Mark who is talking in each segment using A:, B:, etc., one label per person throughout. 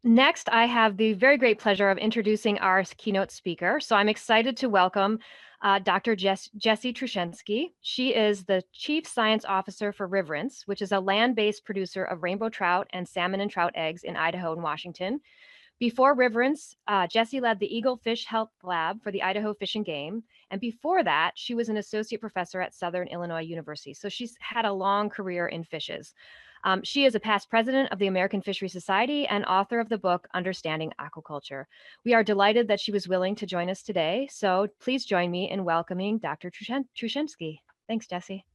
A: Next, I have the very great pleasure of introducing our keynote speaker. So I'm excited to welcome Dr. Jessie Truszczynski. She is the Chief Science Officer for Riverence, which is a land-based producer of rainbow trout and salmon and trout eggs in Idaho and Washington. Before Riverence, Jessie led the Eagle Fish Health Lab for the Idaho Fish and Game. And before that, she was an associate professor at Southern Illinois University. So she's had a long career in fishes. She is a past president of the American Fishery Society and author of the book Understanding Aquaculture. We are delighted that she was willing to join us today. So please join me in welcoming Dr. Truszczynski. Thanks, Jessie.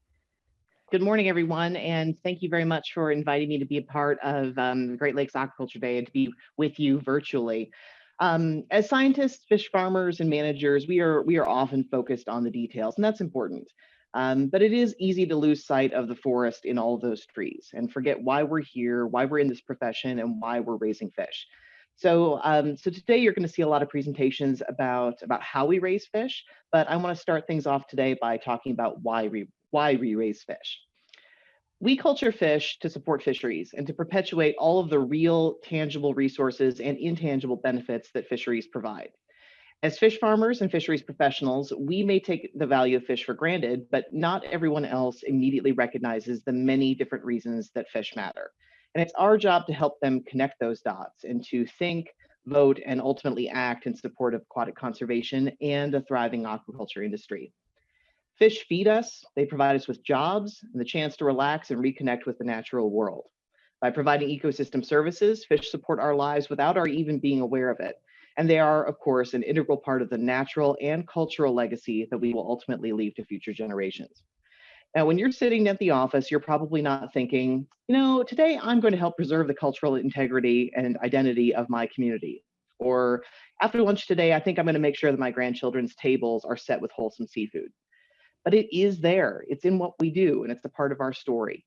B: Good morning, everyone, and thank you very much for inviting me to be a part of Great Lakes Aquaculture Day and to be with you virtually. As scientists, fish farmers, and managers, we are often focused on the details, and that's important. But it is easy to lose sight of the forest in all of those trees and forget why we're here, why we're in this profession, and why we're raising fish. So today you're going to see a lot of presentations about how we raise fish, but I want to start things off today by talking about why we raise fish. We culture fish to support fisheries and to perpetuate all of the real, tangible resources and intangible benefits that fisheries provide. As fish farmers and fisheries professionals, we may take the value of fish for granted, but not everyone else immediately recognizes the many different reasons that fish matter. And it's our job to help them connect those dots and to think, vote, and ultimately act in support of aquatic conservation and a thriving aquaculture industry. Fish feed us, they provide us with jobs and the chance to relax and reconnect with the natural world. By providing ecosystem services, fish support our lives without our even being aware of it. And they are, of course, an integral part of the natural and cultural legacy that we will ultimately leave to future generations. Now, when you're sitting at the office, you're probably not thinking, today I'm going to help preserve the cultural integrity and identity of my community. Or after lunch today, I think I'm going to make sure that my grandchildren's tables are set with wholesome seafood. But it is there, it's in what we do, and it's a part of our story.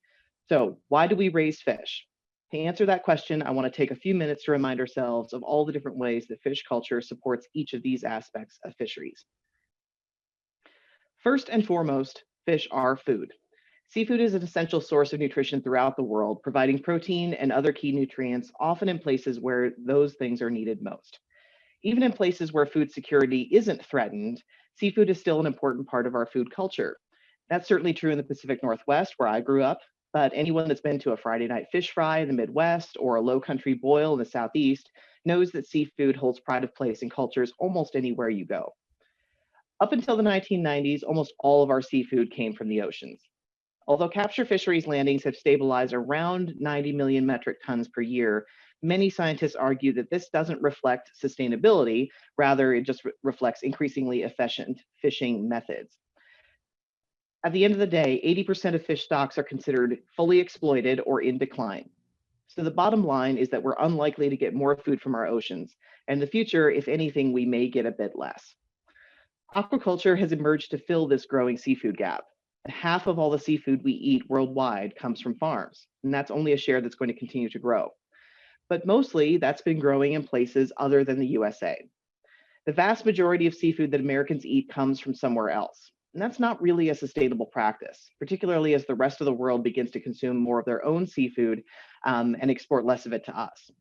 B: So why do we raise fish? To answer that question, I want to take a few minutes to remind ourselves of all the different ways that fish culture supports each of these aspects of fisheries. First and foremost, fish are food. Seafood is an essential source of nutrition throughout the world, providing protein and other key nutrients, often in places where those things are needed most. Even in places where food security isn't threatened, seafood is still an important part of our food culture. That's certainly true in the Pacific Northwest, where I grew up, but anyone that's been to a Friday night fish fry in the Midwest or a low country boil in the Southeast knows that seafood holds pride of place in cultures almost anywhere you go. Up until the 1990s, almost all of our seafood came from the oceans. Although capture fisheries landings have stabilized around 90 million metric tons per year, many scientists argue that this doesn't reflect sustainability, rather it just reflects increasingly efficient fishing methods. At the end of the day, 80% of fish stocks are considered fully exploited or in decline. So the bottom line is that we're unlikely to get more food from our oceans. And in the future, if anything, we may get a bit less. Aquaculture has emerged to fill this growing seafood gap. Half of all the seafood we eat worldwide comes from farms, and that's only a share that's going to continue to grow. But mostly that's been growing in places other than the USA. The vast majority of seafood that Americans eat comes from somewhere else. And that's not really a sustainable practice, particularly as the rest of the world begins to consume more of their own seafood and export less of it to us.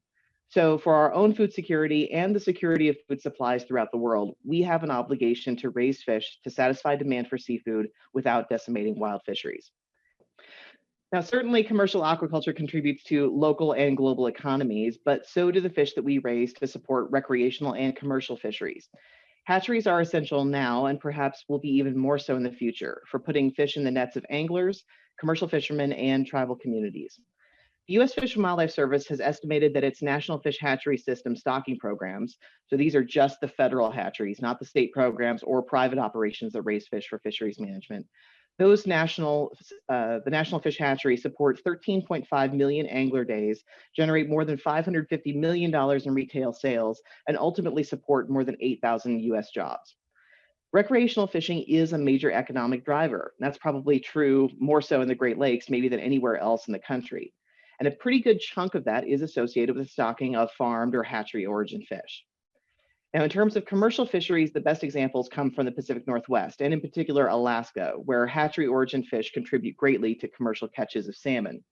B: So for our own food security and the security of food supplies throughout the world, we have an obligation to raise fish to satisfy demand for seafood without decimating wild fisheries. Now, certainly commercial aquaculture contributes to local and global economies, but so do the fish that we raise to support recreational and commercial fisheries. Hatcheries are essential now and perhaps will be even more so in the future for putting fish in the nets of anglers, commercial fishermen, and tribal communities. The U.S. Fish and Wildlife Service has estimated that its National Fish Hatchery System stocking programs, so these are just the federal hatcheries, not the state programs or private operations that raise fish for fisheries management. The National Fish Hatchery support 13.5 million angler days, generate more than $550 million in retail sales, and ultimately support more than 8,000 U.S. jobs. Recreational fishing is a major economic driver. That's probably true more so in the Great Lakes, maybe than anywhere else in the country. And a pretty good chunk of that is associated with the stocking of farmed or hatchery origin fish. Now, in terms of commercial fisheries, the best examples come from the Pacific Northwest, and in particular, Alaska, where hatchery origin fish contribute greatly to commercial catches of salmon.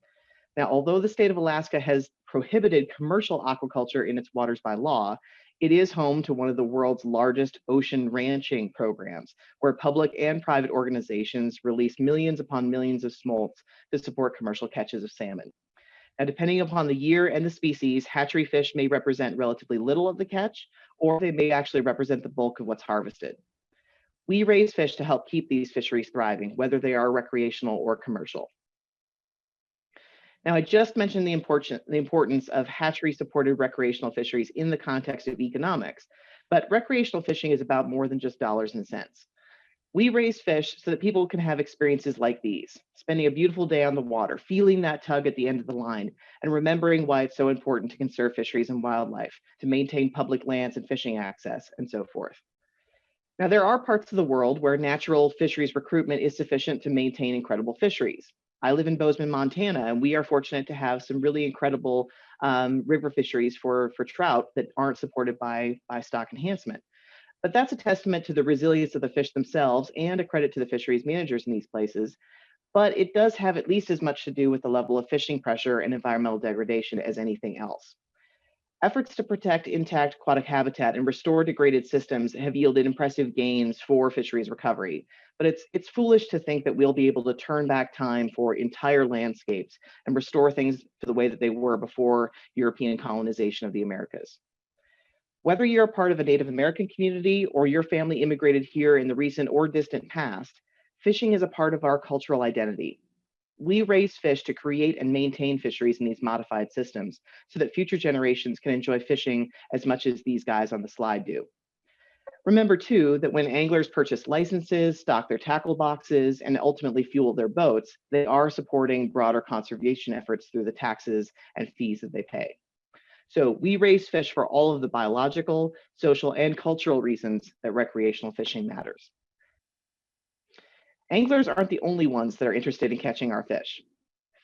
B: Now, although the state of Alaska has prohibited commercial aquaculture in its waters by law, it is home to one of the world's largest ocean ranching programs, where public and private organizations release millions upon millions of smolts to support commercial catches of salmon. Now, depending upon the year and the species, hatchery fish may represent relatively little of the catch, or they may actually represent the bulk of what's harvested. We raise fish to help keep these fisheries thriving, whether they are recreational or commercial. Now, I just mentioned the importance of hatchery-supported recreational fisheries in the context of economics, but recreational fishing is about more than just dollars and cents. We raise fish so that people can have experiences like these, spending a beautiful day on the water, feeling that tug at the end of the line, and remembering why it's so important to conserve fisheries and wildlife, to maintain public lands and fishing access, and so forth. Now, there are parts of the world where natural fisheries recruitment is sufficient to maintain incredible fisheries. I live in Bozeman, Montana, and we are fortunate to have some really incredible river fisheries for trout that aren't supported by stock enhancement. But that's a testament to the resilience of the fish themselves and a credit to the fisheries managers in these places. But it does have at least as much to do with the level of fishing pressure and environmental degradation as anything else. Efforts to protect intact aquatic habitat and restore degraded systems have yielded impressive gains for fisheries recovery, but it's foolish to think that we'll be able to turn back time for entire landscapes and restore things to the way that they were before European colonization of the Americas. Whether you're a part of a Native American community or your family immigrated here in the recent or distant past, fishing is a part of our cultural identity. We raise fish to create and maintain fisheries in these modified systems so that future generations can enjoy fishing as much as these guys on the slide do. Remember too, that when anglers purchase licenses, stock their tackle boxes, and ultimately fuel their boats, they are supporting broader conservation efforts through the taxes and fees that they pay. So we raise fish for all of the biological, social, and cultural reasons that recreational fishing matters. Anglers aren't the only ones that are interested in catching our fish.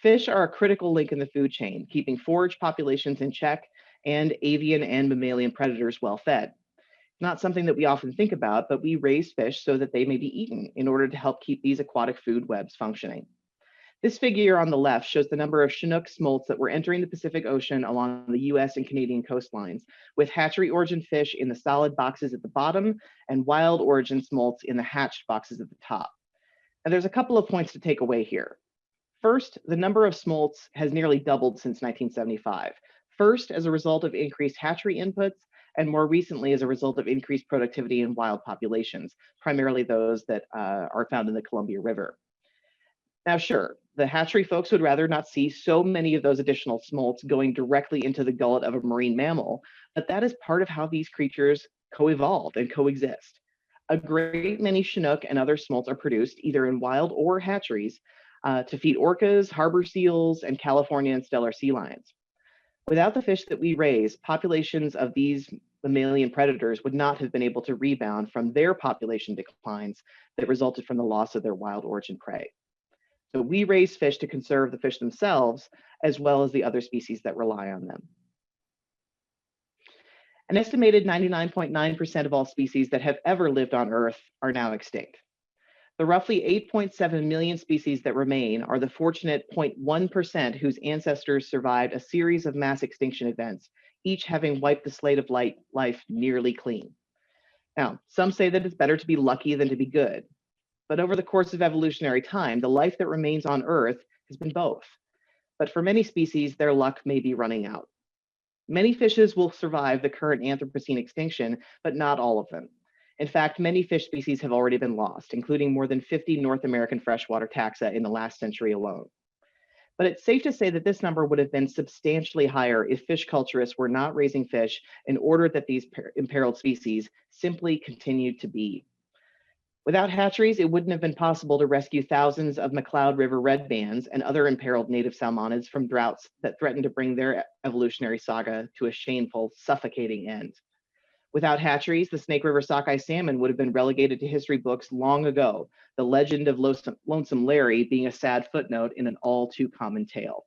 B: Fish are a critical link in the food chain, keeping forage populations in check and avian and mammalian predators well fed. Not something that we often think about, but we raise fish so that they may be eaten in order to help keep these aquatic food webs functioning. This figure on the left shows the number of Chinook smolts that were entering the Pacific Ocean along the US and Canadian coastlines, with hatchery origin fish in the solid boxes at the bottom and wild origin smolts in the hatched boxes at the top. And there's a couple of points to take away here. First, the number of smolts has nearly doubled since 1975. First, as a result of increased hatchery inputs, and more recently as a result of increased productivity in wild populations, primarily those that are found in the Columbia River. Now, sure, the hatchery folks would rather not see so many of those additional smolts going directly into the gullet of a marine mammal, but that is part of how these creatures co-evolved and coexist. A great many Chinook and other smolts are produced either in wild or hatcheries to feed orcas, harbor seals, and California and stellar sea lions. Without the fish that we raise, populations of these mammalian predators would not have been able to rebound from their population declines that resulted from the loss of their wild origin prey. So we raise fish to conserve the fish themselves, as well as the other species that rely on them. An estimated 99.9% of all species that have ever lived on Earth are now extinct. The roughly 8.7 million species that remain are the fortunate 0.1% whose ancestors survived a series of mass extinction events, each having wiped the slate of life nearly clean. Now, some say that it's better to be lucky than to be good. But over the course of evolutionary time, the life that remains on Earth has been both. But for many species, their luck may be running out. Many fishes will survive the current Anthropocene extinction, but not all of them. In fact, many fish species have already been lost, including more than 50 North American freshwater taxa in the last century alone. But it's safe to say that this number would have been substantially higher if fish culturists were not raising fish in order that these imperiled species simply continued to be. Without hatcheries, it wouldn't have been possible to rescue thousands of McCloud River red bands and other imperiled native salmonids from droughts that threatened to bring their evolutionary saga to a shameful, suffocating end. Without hatcheries, the Snake River sockeye salmon would have been relegated to history books long ago, the legend of Lonesome Larry being a sad footnote in an all too common tale.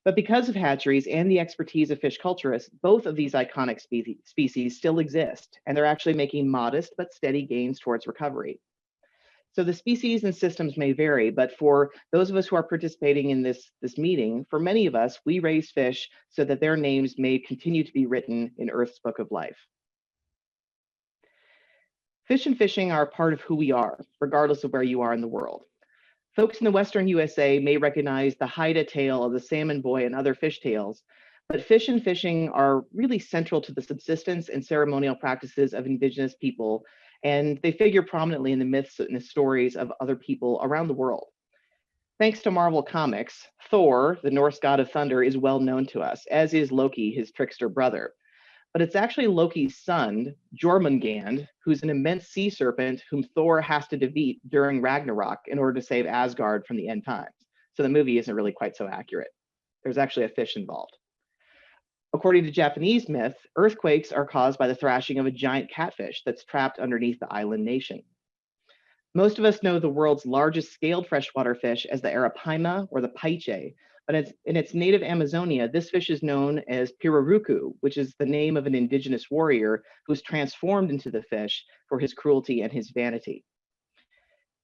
B: But because of hatcheries and the expertise of fish culturists, both of these iconic species still exist, and they're actually making modest but steady gains towards recovery. So the species and systems may vary, but for those of us who are participating in this meeting, for many of us, we raise fish so that their names may continue to be written in Earth's Book of Life. Fish and fishing are a part of who we are, regardless of where you are in the world. Folks in the Western USA may recognize the Haida tale of the salmon boy and other fish tales, but fish and fishing are really central to the subsistence and ceremonial practices of Indigenous people, and they figure prominently in the myths and the stories of other people around the world. Thanks to Marvel Comics, Thor, the Norse god of thunder, is well known to us, as is Loki, his trickster brother. But it's actually Loki's son, Jormungand, who's an immense sea serpent whom Thor has to defeat during Ragnarok in order to save Asgard from the end times. So the movie isn't really quite so accurate. There's actually a fish involved. According to Japanese myth, earthquakes are caused by the thrashing of a giant catfish that's trapped underneath the island nation. Most of us know the world's largest scaled freshwater fish as the arapaima or the paiche, but in its native Amazonia, this fish is known as pirarucu, which is the name of an indigenous warrior who was transformed into the fish for his cruelty and his vanity.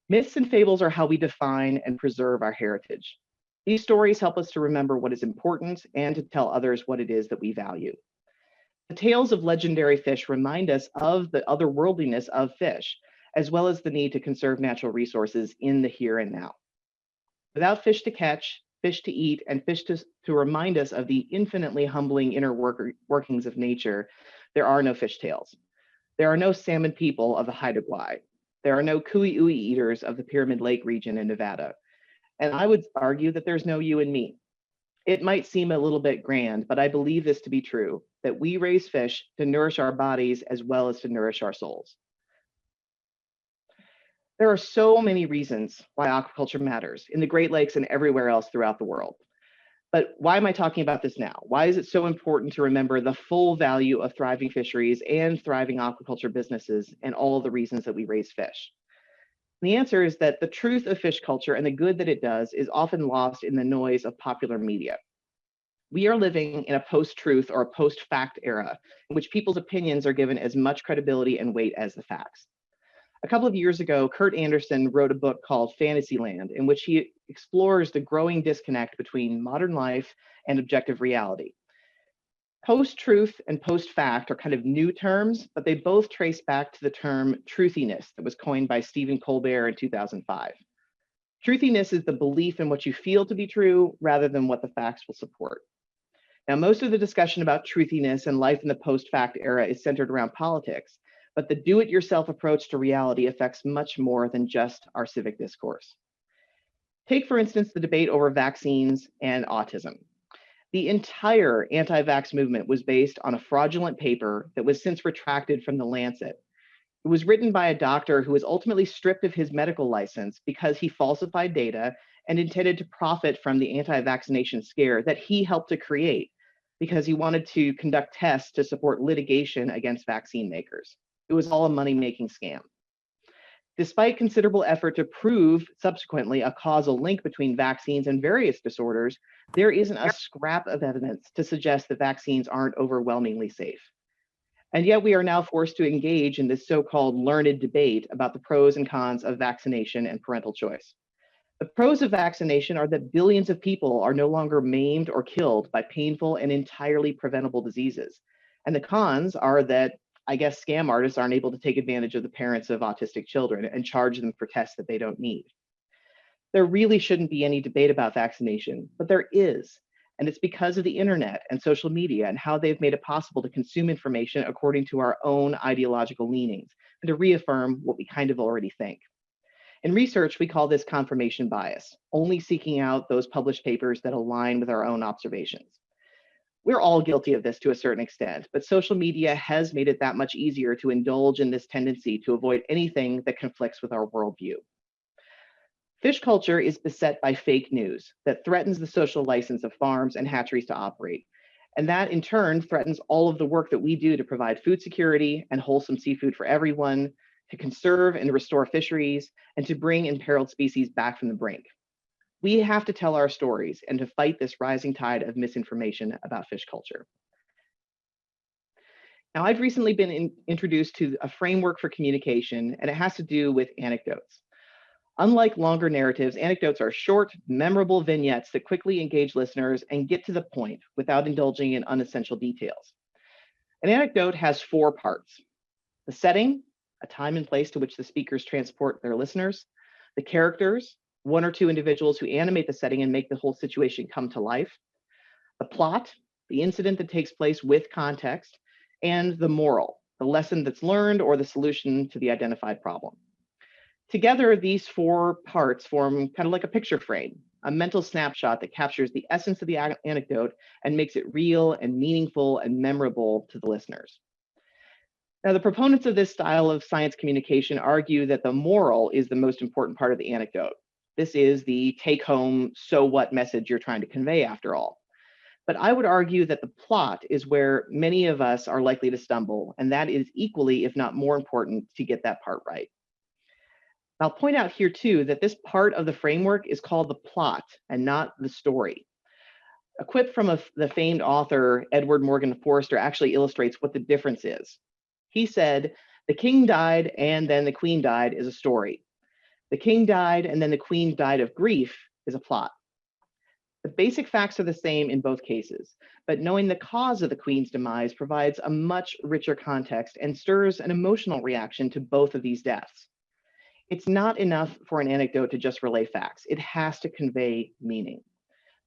B: Myths and fables are how we define and preserve our heritage. These stories help us to remember what is important and to tell others what it is that we value. The tales of legendary fish remind us of the otherworldliness of fish, as well as the need to conserve natural resources in the here and now. Without fish to catch, fish to eat, and fish to remind us of the infinitely humbling inner workings of nature, there are no fish tales. There are no salmon people of the Haida Gwaii. There are no kui-ui eaters of the Pyramid Lake region in Nevada. And I would argue that there's no you and me. It might seem a little bit grand, but I believe this to be true, that we raise fish to nourish our bodies as well as to nourish our souls. There are so many reasons why aquaculture matters in the Great Lakes and everywhere else throughout the world. But why am I talking about this now? Why is it so important to remember the full value of thriving fisheries and thriving aquaculture businesses and all the reasons that we raise fish? The answer is that the truth of fish culture and the good that it does is often lost in the noise of popular media. We are living in a post-truth or a post-fact era in which people's opinions are given as much credibility and weight as the facts. A couple of years ago, Kurt Anderson wrote a book called Fantasyland, in which he explores the growing disconnect between modern life and objective reality. Post-truth and post-fact are kind of new terms, but they both trace back to the term truthiness that was coined by Stephen Colbert in 2005. Truthiness is the belief in what you feel to be true rather than what the facts will support. Now, most of the discussion about truthiness and life in the post-fact era is centered around politics, but the do-it-yourself approach to reality affects much more than just our civic discourse. Take, for instance, the debate over vaccines and autism. The entire anti-vax movement was based on a fraudulent paper that was since retracted from The Lancet. It was written by a doctor who was ultimately stripped of his medical license because he falsified data and intended to profit from the anti-vaccination scare that he helped to create because he wanted to conduct tests to support litigation against vaccine makers. It was all a money-making scam. Despite considerable effort to prove subsequently a causal link between vaccines and various disorders, there isn't a scrap of evidence to suggest that vaccines aren't overwhelmingly safe. And yet we are now forced to engage in this so-called learned debate about the pros and cons of vaccination and parental choice. The pros of vaccination are that billions of people are no longer maimed or killed by painful and entirely preventable diseases. And the cons are that I guess scam artists aren't able to take advantage of the parents of autistic children and charge them for tests that they don't need. There really shouldn't be any debate about vaccination, but there is. And it's because of the internet and social media and how they've made it possible to consume information according to our own ideological leanings and to reaffirm what we kind of already think. In research, we call this confirmation bias, only seeking out those published papers that align with our own observations. We're all guilty of this to a certain extent, but social media has made it that much easier to indulge in this tendency to avoid anything that conflicts with our worldview. Fish culture is beset by fake news that threatens the social license of farms and hatcheries to operate. And that in turn threatens all of the work that we do to provide food security and wholesome seafood for everyone, to conserve and restore fisheries, and to bring imperiled species back from the brink. We have to tell our stories and to fight this rising tide of misinformation about fish culture. Now, I've recently been introduced to a framework for communication, and it has to do with anecdotes. Unlike longer narratives, anecdotes are short, memorable vignettes that quickly engage listeners and get to the point without indulging in unessential details. An anecdote has four parts: the setting, a time and place to which the speakers transport their listeners; the characters, one or two individuals who animate the setting and make the whole situation come to life; the plot, the incident that takes place with context; and the moral, the lesson that's learned or the solution to the identified problem. Together, these four parts form kind of like a picture frame, a mental snapshot that captures the essence of the anecdote and makes it real and meaningful and memorable to the listeners. Now, the proponents of this style of science communication argue that the moral is the most important part of the anecdote. This is the take-home, so what message you're trying to convey after all. But I would argue that the plot is where many of us are likely to stumble, and that is equally, if not more important, to get that part right. I'll point out here too that this part of the framework is called the plot and not the story. A quip from the famed author Edward Morgan Forster actually illustrates what the difference is. He said, "The king died and then the queen died is a story. The king died and then the queen died of grief is a plot." The basic facts are the same in both cases, but knowing the cause of the queen's demise provides a much richer context and stirs an emotional reaction to both of these deaths. It's not enough for an anecdote to just relay facts. It has to convey meaning.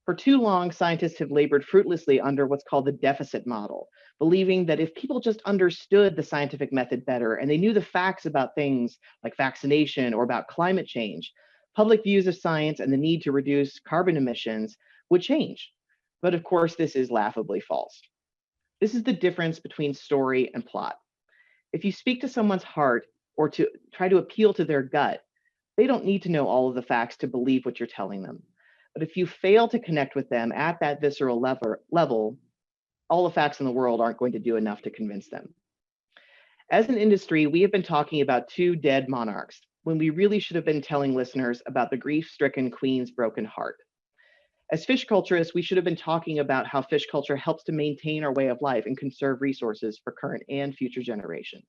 B: For too long, scientists have labored fruitlessly under what's called the deficit model, believing that if people just understood the scientific method better and they knew the facts about things like vaccination or about climate change, public views of science and the need to reduce carbon emissions would change. But of course, this is laughably false. This is the difference between story and plot. If you speak to someone's heart or to try to appeal to their gut, they don't need to know all of the facts to believe what you're telling them. But if you fail to connect with them at that visceral level, all the facts in the world aren't going to do enough to convince them. As an industry, we have been talking about two dead monarchs when we really should have been telling listeners about the grief-stricken queen's broken heart. As fish culturists, we should have been talking about how fish culture helps to maintain our way of life and conserve resources for current and future generations.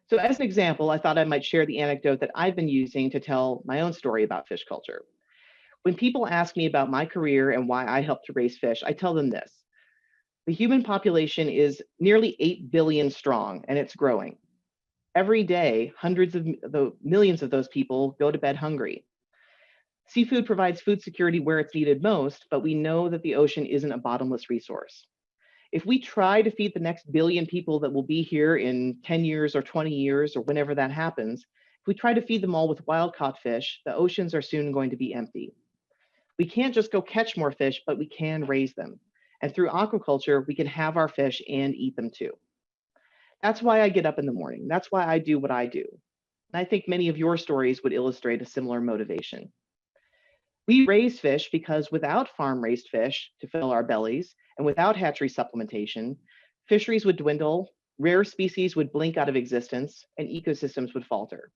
B: So as an example, I thought I might share the anecdote that I've been using to tell my own story about fish culture. When people ask me about my career and why I helped to raise fish, I tell them this: the human population is nearly 8 billion strong, and it's growing. Every day, hundreds of millions of those people go to bed hungry. Seafood provides food security where it's needed most, but we know that the ocean isn't a bottomless resource. If we try to feed the next billion people that will be here in 10 years or 20 years or whenever that happens, if we try to feed them all with wild caught fish, the oceans are soon going to be empty. We can't just go catch more fish, but we can raise them. And through aquaculture, we can have our fish and eat them too. That's why I get up in the morning. That's why I do what I do. And I think many of your stories would illustrate a similar motivation. We raise fish because without farm-raised fish to fill our bellies and without hatchery supplementation, fisheries would dwindle, rare species would blink out of existence, and ecosystems would falter.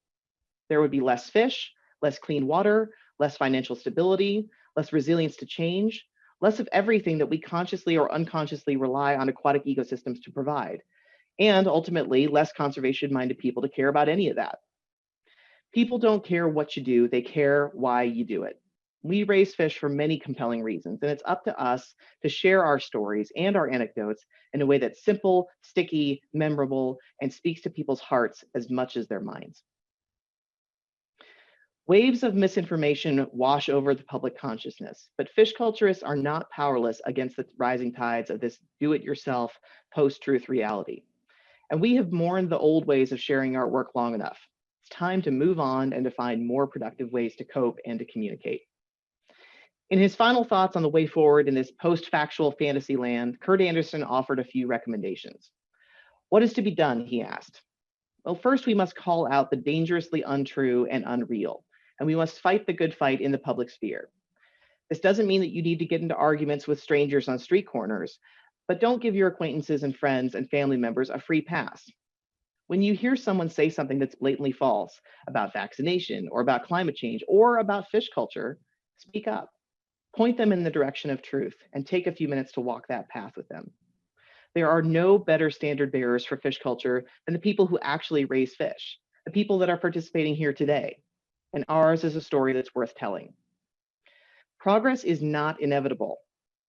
B: There would be less fish, less clean water, less financial stability, less resilience to change, less of everything that we consciously or unconsciously rely on aquatic ecosystems to provide, and ultimately less conservation-minded people to care about any of that. People don't care what you do, they care why you do it. We raise fish for many compelling reasons, and it's up to us to share our stories and our anecdotes in a way that's simple, sticky, memorable, and speaks to people's hearts as much as their minds. Waves of misinformation wash over the public consciousness, but fish culturists are not powerless against the rising tides of this do-it-yourself, post-truth reality. And we have mourned the old ways of sharing our work long enough. It's time to move on and to find more productive ways to cope and to communicate. In his final thoughts on the way forward in this post-factual fantasy land, Kurt Andersen offered a few recommendations. What is to be done, he asked. Well, first we must call out the dangerously untrue and unreal, and we must fight the good fight in the public sphere. This doesn't mean that you need to get into arguments with strangers on street corners, but don't give your acquaintances and friends and family members a free pass. When you hear someone say something that's blatantly false about vaccination or about climate change or about fish culture, speak up. Point them in the direction of truth and take a few minutes to walk that path with them. There are no better standard bearers for fish culture than the people who actually raise fish, the people that are participating here today. and ours is a story that's worth telling. Progress is not inevitable,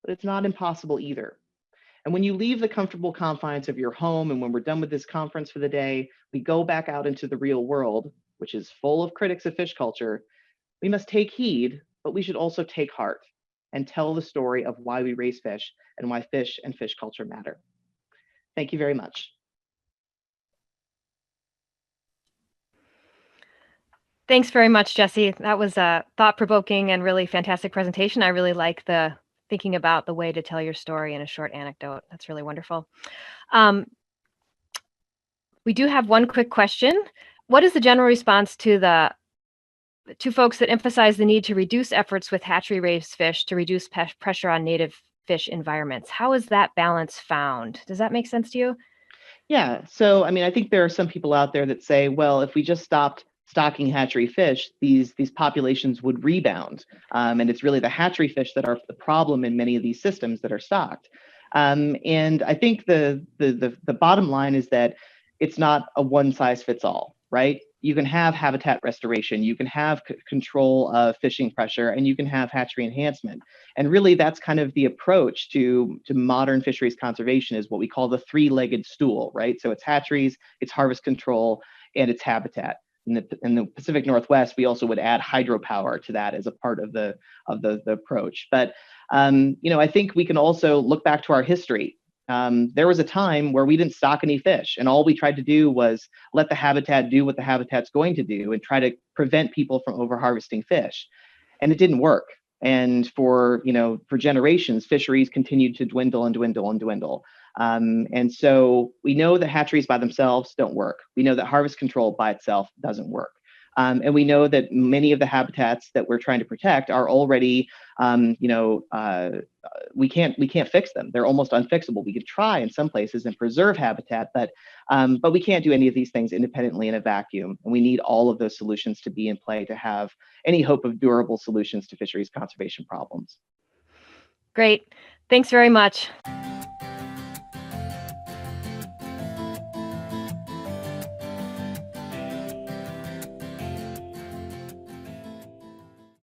B: but it's not impossible either. And when you leave the comfortable confines of your home, and when we're done with this conference for the day, we go back out into the real world, which is full of critics of fish culture, we must take heed, but we should also take heart and tell the story of why we raise fish and why fish and fish culture matter. Thank you very much.
A: Thanks very much, Jesse. That was a thought-provoking and really fantastic presentation. I really like the thinking about the way to tell your story in a short anecdote. That's really wonderful. We do have one quick question. What is the general response to folks that emphasize the need to reduce efforts with hatchery-raised fish to reduce pressure on native fish environments? How is that balance found? Does that make sense to you?
B: Yeah, so I mean, I think there are some people out there that say, well, if we just stopped stocking hatchery fish, these populations would rebound. And it's really the hatchery fish that are the problem in many of these systems that are stocked. And I think the bottom line is that it's not a one size fits all, right? You can have habitat restoration, you can have control of fishing pressure, and you can have hatchery enhancement. And really, that's kind of the approach to modern fisheries conservation, is what we call the three-legged stool, right? So it's hatcheries, it's harvest control, and it's habitat. In the Pacific Northwest, we also would add hydropower to that as a part of the approach. But I think we can also look back to our history. There was a time where we didn't stock any fish, and all we tried to do was let the habitat do what the habitat's going to do and try to prevent people from overharvesting fish. And it didn't work. And for generations, fisheries continued to dwindle and dwindle and dwindle. And so we know that hatcheries by themselves don't work. We know that harvest control by itself doesn't work. And we know that many of the habitats that we're trying to protect are already, we can't fix them. They're almost unfixable. We could try in some places and preserve habitat, but we can't do any of these things independently in a vacuum. And we need all of those solutions to be in play to have any hope of durable solutions to fisheries conservation problems.
A: Great. Thanks very much.